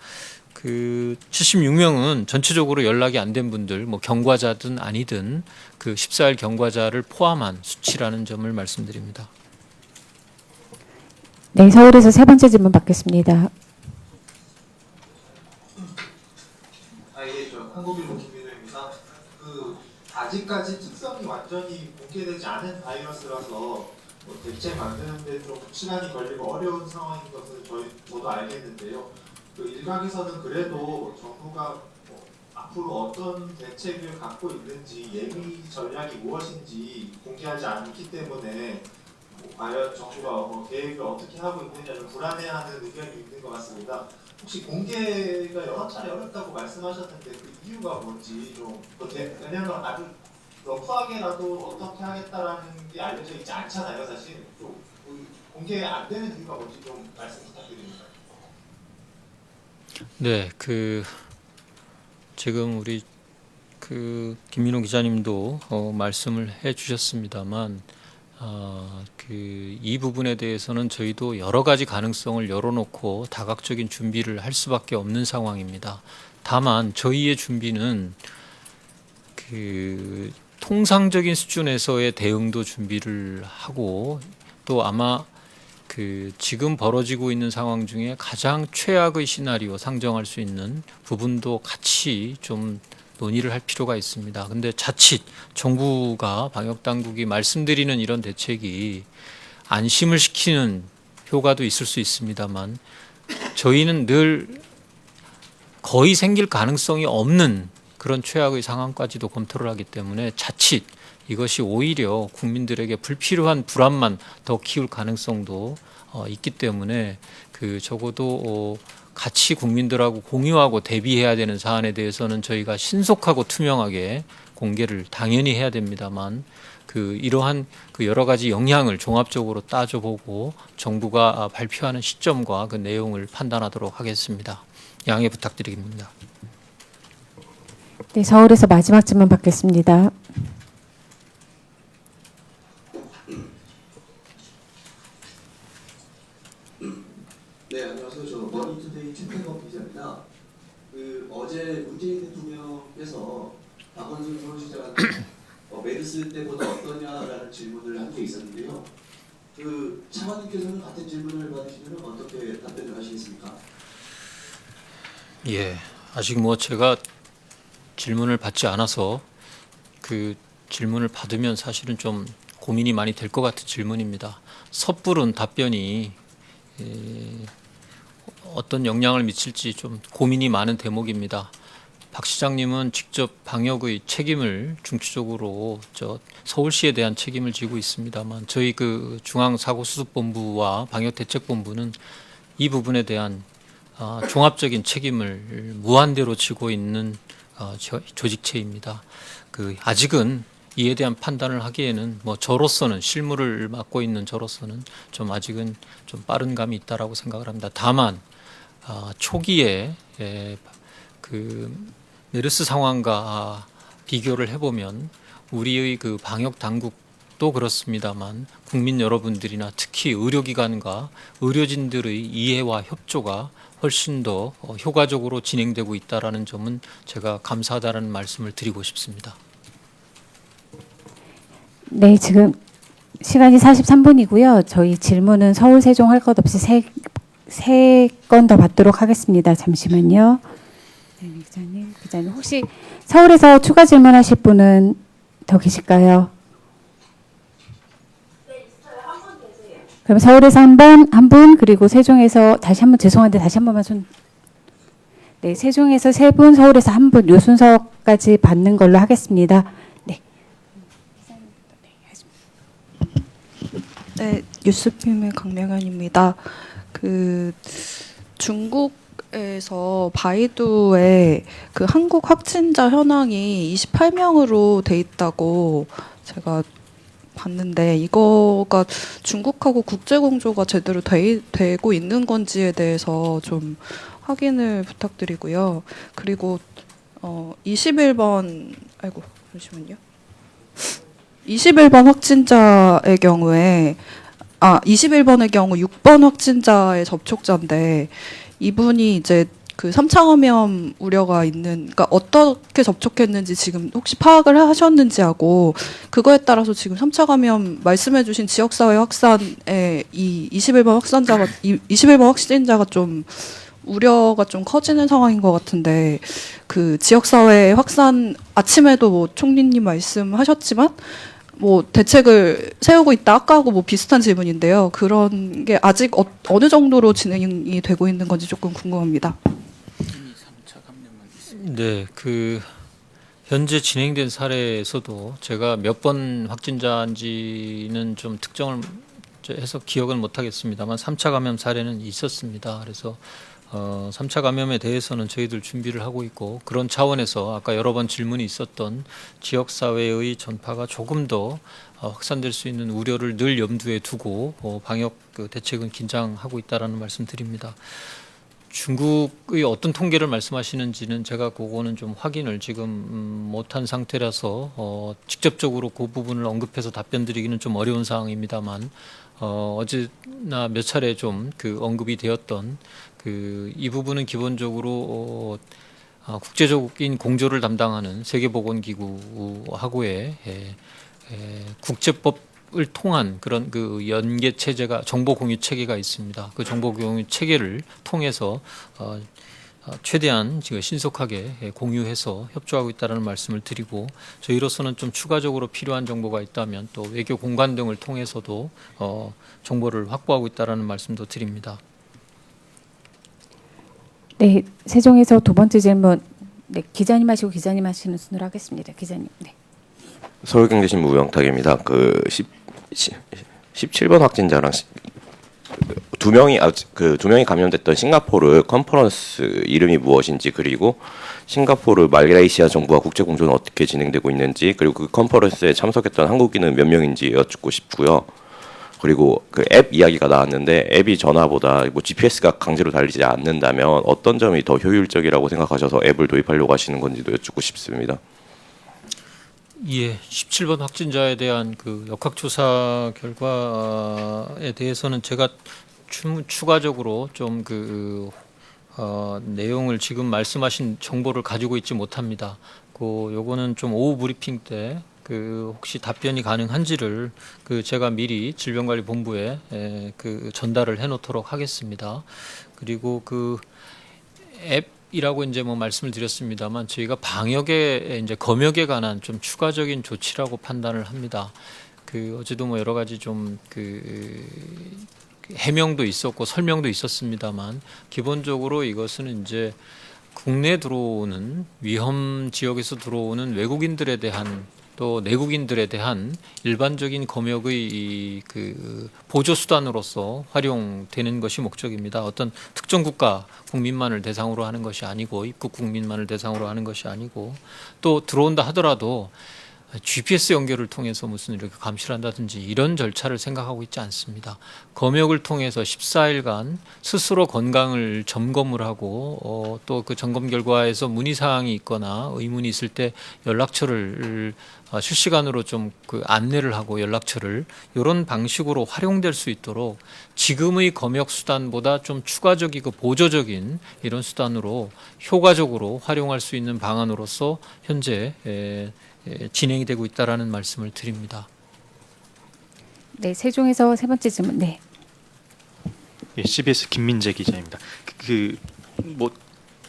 76명은 전체적으로 연락이 안 된 분들, 경과자든 아니든 14일 경과자를 포함한 수치라는 점을 말씀드립니다. 네, 서울에서 3번째 질문 받겠습니다. 한국일보 김민우입니다. 아직까지 특성이 완전히 공개되지 않은 바이러스라서 대체 만드는데 좀 시간이 걸리고 어려운 상황인 것은 저도 알겠는데요. 일각에서는 그래도 정부가 앞으로 어떤 대책을 갖고 있는지 예비 전략이 무엇인지 공개하지 않기 때문에 과연 정부가 계획을 어떻게 하고 있느냐를 불안해하는 의견이 있는 것 같습니다. 혹시 공개가 여러 차례 어렵다고 말씀하셨는데 그 이유가 뭔지 왜냐하면 아주 러프하게라도 어떻게 하겠다라는 게 알려져 있지 않잖아요, 사실. 좀 공개 안 되는 이유가 뭔지 좀 말씀 부탁드립니다. 네, 지금 우리 김민호 기자님도 말씀을 해주셨습니다만 이 부분에 대해서는 저희도 여러 가지 가능성을 열어놓고 다각적인 준비를 할 수밖에 없는 상황입니다. 다만 저희의 준비는 통상적인 수준에서의 대응도 준비를 하고 또 아마 지금 벌어지고 있는 상황 중에 가장 최악의 시나리오 상정할 수 있는 부분도 같이 좀 논의를 할 필요가 있습니다. 근데 자칫 정부가 방역 당국이 말씀드리는 이런 대책이 안심을 시키는 효과도 있을 수 있습니다만 저희는 늘 거의 생길 가능성이 없는 그런 최악의 상황까지도 검토를 하기 때문에 자칫 이것이 오히려 국민들에게 불필요한 불안만 더 키울 가능성도 있기 때문에 적어도 같이 국민들하고 공유하고 대비해야 되는 사안에 대해서는 저희가 신속하고 투명하게 공개를 당연히 해야 됩니다만 이러한 여러 가지 영향을 종합적으로 따져보고 정부가 발표하는 시점과 그 내용을 판단하도록 하겠습니다. 양해 부탁드립니다. 네, 서울에서 마지막 질문 받겠습니다. 네, 안녕하세요. 저 머니투데이 최태범 기자입니다. 어제 문재인 대통령께서 박원순 서울시장한테 메르스 때보다 어떠냐라는 질문을 한 게 있었는데요. 차관님께서는 같은 질문을 받으시면 어떻게 답변을 하시겠습니까? 예, 아직 제가 질문을 받지 않아서 질문을 받으면 사실은 좀 고민이 많이 될 것 같은 질문입니다. 섣부른 답변이 어떤 영향을 미칠지 좀 고민이 많은 대목입니다. 박 시장님은 직접 방역의 책임을 중추적으로 서울시에 대한 책임을 지고 있습니다만 저희 중앙사고수습본부와 방역대책본부는 이 부분에 대한 종합적인 책임을 무한대로 지고 있는 조직체입니다. 아직은 이에 대한 판단을 하기에는 저로서는 실무를 맡고 있는 저로서는 좀 아직은 좀 빠른 감이 있다라고 생각을 합니다. 다만 초기에 메르스 상황과 비교를 해보면 우리의 방역 당국도 그렇습니다만 국민 여러분들이나 특히 의료기관과 의료진들의 이해와 협조가 훨씬 더 효과적으로 진행되고 있다라는 점은 제가 감사하다는 말씀을 드리고 싶습니다. 네, 지금 시간이 43분이고요. 저희 질문은 서울 세종 할 것 없이 세 건 더 받도록 하겠습니다. 잠시만요. 네, 기자님 혹시 서울에서 추가 질문하실 분은 더 계실까요? 그럼 서울에서 한 분, 그리고 세종에서 다시 한 번 죄송한데 다시 한 번만 네, 세종에서 3분, 서울에서 1분, 요 순서까지 받는 걸로 하겠습니다. 네. 네, 뉴스핌의 강명현입니다. 중국에서 바이두의 한국 확진자 현황이 28명으로 돼 있다고 제가 봤는데 이거가 중국하고 국제 공조가 제대로 되고 있는 건지에 대해서 좀 확인을 부탁드리고요. 그리고 21번 21번 확진자의 경우에 21번의 경우 6번 확진자의 접촉자인데 이분이 이제 3차 감염 우려가 있는, 그러니까 어떻게 접촉했는지 지금 혹시 파악을 하셨는지 하고 그거에 따라서 지금 3차 감염 말씀해주신 지역사회 확산에 이 21번 확진자가 좀 우려가 좀 커지는 상황인 것 같은데 지역사회 확산 아침에도 총리님 말씀하셨지만 대책을 세우고 있다 아까하고 비슷한 질문인데요. 그런 게 아직 어느 정도로 진행이 되고 있는 건지 조금 궁금합니다. 네, 현재 진행된 사례에서도 제가 몇 번 확진자인지는 좀 특정을 해서 기억은 못하겠습니다만 3차 감염 사례는 있었습니다. 그래서 3차 감염에 대해서는 저희들 준비를 하고 있고 그런 차원에서 아까 여러 번 질문이 있었던 지역사회의 전파가 조금 더 확산될 수 있는 우려를 늘 염두에 두고 방역 대책은 긴장하고 있다라는 말씀드립니다. 중국의 어떤 통계를 말씀하시는지는 제가 그거는 좀 확인을 지금 못한 상태라서 직접적으로 그 부분을 언급해서 답변드리기는 좀 어려운 상황입니다만 어제나 몇 차례 좀 그 언급이 되었던 이 부분은 기본적으로 국제적인 공조를 담당하는 세계보건기구하고의 국제법을 통한 그런 그 연계 체제가 정보 공유 체계가 있습니다. 그 정보 공유 체계를 통해서 최대한 지금 신속하게 공유해서 협조하고 있다는 말씀을 드리고 저희로서는 좀 추가적으로 필요한 정보가 있다면 또 외교 공관 등을 통해서도 정보를 확보하고 있다는 말씀도 드립니다. 네, 세종에서 두 번째 질문. 네, 기자님 하시고 기자님 하시는 순으로 하겠습니다. 기자님. 네. 서울경제신문 우영탁입니다. 17번 확진자랑 두 명이 감염됐던 싱가포르 컨퍼런스 이름이 무엇인지 그리고 싱가포르 말레이시아 정부와 국제 공조는 어떻게 진행되고 있는지 그리고 그 컨퍼런스에 참석했던 한국인은 몇 명인지 여쭙고 싶고요. 그리고 그 앱 이야기가 나왔는데 앱이 전화보다 뭐 GPS가 강제로 달리지 않는다면 어떤 점이 더 효율적이라고 생각하셔서 앱을 도입하려고 하시는 건지도 여쭙고 싶습니다. 예, 17번 확진자에 대한 그 역학조사 결과에 대해서는 제가 추가적으로 좀 내용을 지금 말씀하신 정보를 가지고 있지 못합니다. 요거는 좀 오후 브리핑 때 혹시 답변이 가능한지를 제가 미리 질병관리본부에 전달을 해놓도록 하겠습니다. 그리고 앱이라고 이제 뭐 말씀을 드렸습니다만 저희가 방역에 이제 검역에 관한 좀 추가적인 조치라고 판단을 합니다. 어제도 뭐 여러 가지 좀 해명도 있었고 설명도 있었습니다만 기본적으로 이것은 이제 국내에 들어오는 위험 지역에서 들어오는 외국인들에 대한 또 내국인들에 대한 일반적인 검역의 보조 수단으로서 활용되는 것이 목적입니다. 어떤 특정 국가 국민만을 대상으로 하는 것이 아니고 입국 국민만을 대상으로 하는 것이 아니고 또 들어온다 하더라도 GPS 연결을 통해서 무슨 이렇게 감시를 한다든지 이런 절차를 생각하고 있지 않습니다. 검역을 통해서 14일간 스스로 건강을 점검을 하고 또 그 점검 결과에서 문의사항이 있거나 의문이 있을 때 연락처를 실시간으로 좀 안내를 하고 연락처를 이런 방식으로 활용될 수 있도록 지금의 검역 수단보다 좀 추가적이고 보조적인 이런 수단으로 효과적으로 활용할 수 있는 방안으로서 현재 진행이 되고 있다라는 말씀을 드립니다. 네, 세종에서 세 번째 질문. 네. 예, CBS 김민재 기자입니다. 뭐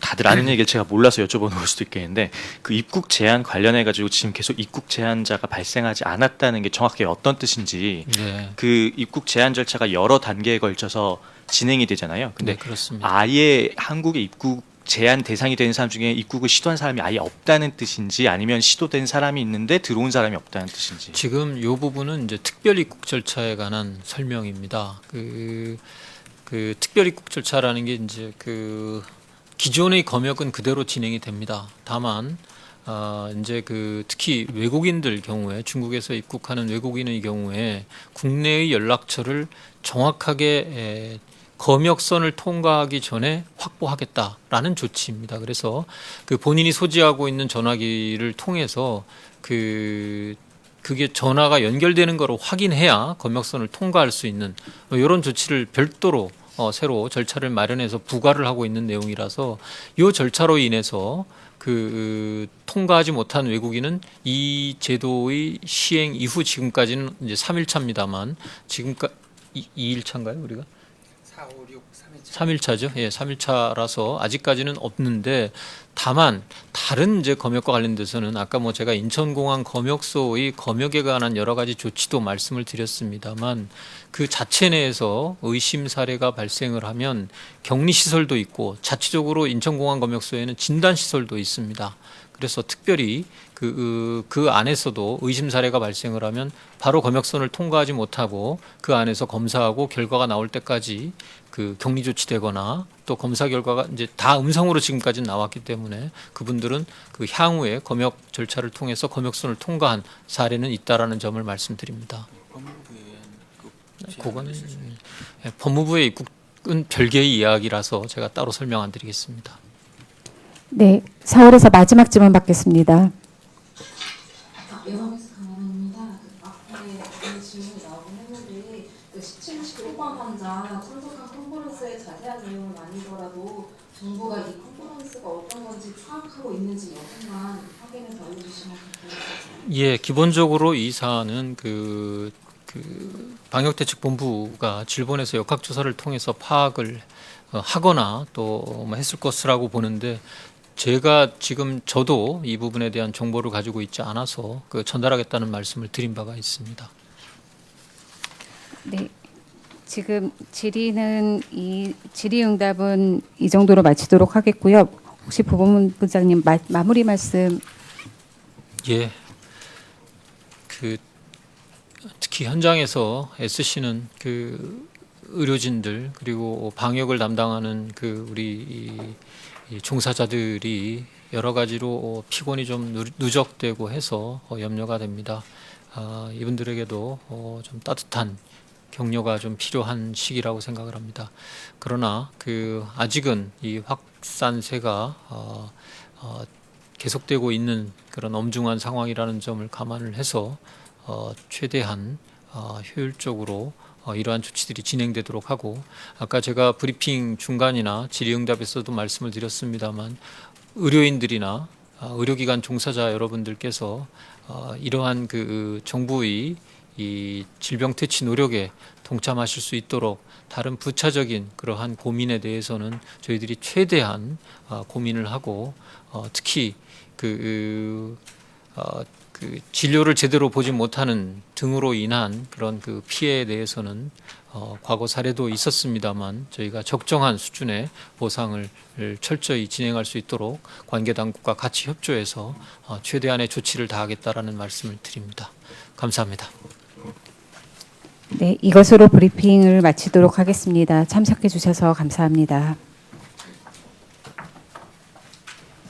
다들 아는 얘기를 제가 몰라서 여쭤보는 걸 수도 있겠는데 입국 제한 관련해 가지고 지금 계속 입국 제한자가 발생하지 않았다는 게 정확히 어떤 뜻인지 네. 입국 제한 절차가 여러 단계에 걸쳐서 진행이 되잖아요. 근데 네, 그렇습니다. 아예 한국에 입국 제한 대상이 되는 사람 중에 입국을 시도한 사람이 아예 없다는 뜻인지 아니면 시도된 사람이 있는데 들어온 사람이 없다는 뜻인지. 지금 이 부분은 이제 특별 입국 절차에 관한 설명입니다. 특별 입국 절차라는 게 이제 기존의 검역은 그대로 진행이 됩니다. 다만 이제 특히 외국인들 경우에 중국에서 입국하는 외국인의 경우에 국내의 연락처를 정확하게 검역선을 통과하기 전에 확보하겠다라는 조치입니다. 그래서 본인이 소지하고 있는 전화기를 통해서 그게 전화가 연결되는 거로 확인해야 검역선을 통과할 수 있는 이런 조치를 별도로 새로 절차를 마련해서 부과를 하고 있는 내용이라서 이 절차로 인해서 통과하지 못한 외국인은 이 제도의 시행 이후 지금까지는 이제 3일차입니다만 지금까지 2일차인가요 우리가? 4, 5, 6, 3일차죠. 예, 3일차라서 아직까지는 없는데 다만 다른 이제 검역과 관련돼서는 아까 뭐 제가 인천공항 검역소의 검역에 관한 여러 가지 조치도 말씀을 드렸습니다만 그 자체 내에서 의심 사례가 발생을 하면 격리 시설도 있고 자체적으로 인천공항 검역소에는 진단 시설도 있습니다. 그래서 특별히 그 안에서도 의심 사례가 발생을 하면 바로 검역선을 통과하지 못하고 그 안에서 검사하고 결과가 나올 때까지 그 격리 조치되거나 또 검사 결과가 이제 다 음성으로 지금까지 나왔기 때문에 그분들은 그 향후에 검역 절차를 통해서 검역선을 통과한 사례는 있다라는 점을 말씀드립니다. 그건 법무부의 입국은 별개의 이야기라서 제가 따로 설명 안 드리겠습니다. 네, 서울에서 마지막 질문 받겠습니다. 여성에서 강원입니다. 앞에 그 질문이 나오긴 했는데 17, 19번 환자 참석한 컨퍼런스의 자세한 내용은 아니더라도 정부가 이 컨퍼런스가 어떤 건지 파악하고 있는지 여부만 확인해서 알려주시면 좋겠습니다. 예, 기본적으로 이 사안은 그 방역대책본부가 질본에서 역학조사를 통해서 파악을 하거나 또 했을 것이라고 보는데 제가 지금 저도 이 부분에 대한 정보를 가지고 있지 않아서 전달하겠다는 말씀을 드린 바가 있습니다. 네, 지금 질의응답은 이 정도로 마치도록 하겠고요. 혹시 보건부장님 마무리 말씀. 예, 특히 현장에서 애쓰시는 그 의료진들 그리고 방역을 담당하는 우리 이 종사자들이 여러 가지로 피곤이 좀 누적되고 해서 염려가 됩니다. 이분들에게도 좀 따뜻한 격려가 좀 필요한 시기라고 생각을 합니다. 그러나 아직은 이 확산세가 계속되고 있는 그런 엄중한 상황이라는 점을 감안을 해서 최대한 효율적으로 이러한 조치들이 진행되도록 하고 아까 제가 브리핑 중간이나 질의응답에서도 말씀을 드렸습니다만 의료인들이나 의료기관 종사자 여러분들께서 이러한 정부의 이 질병 퇴치 노력에 동참하실 수 있도록 다른 부차적인 그러한 고민에 대해서는 저희들이 최대한 고민을 하고 특히 진료를 제대로 보지 못하는 등으로 인한 그런 피해에 대해서는 과거 사례도 있었습니다만 저희가 적정한 수준의 보상을 철저히 진행할 수 있도록 관계 당국과 같이 협조해서 최대한의 조치를 다하겠다라는 말씀을 드립니다. 감사합니다. 네, 이것으로 브리핑을 마치도록 하겠습니다. 참석해 주셔서 감사합니다.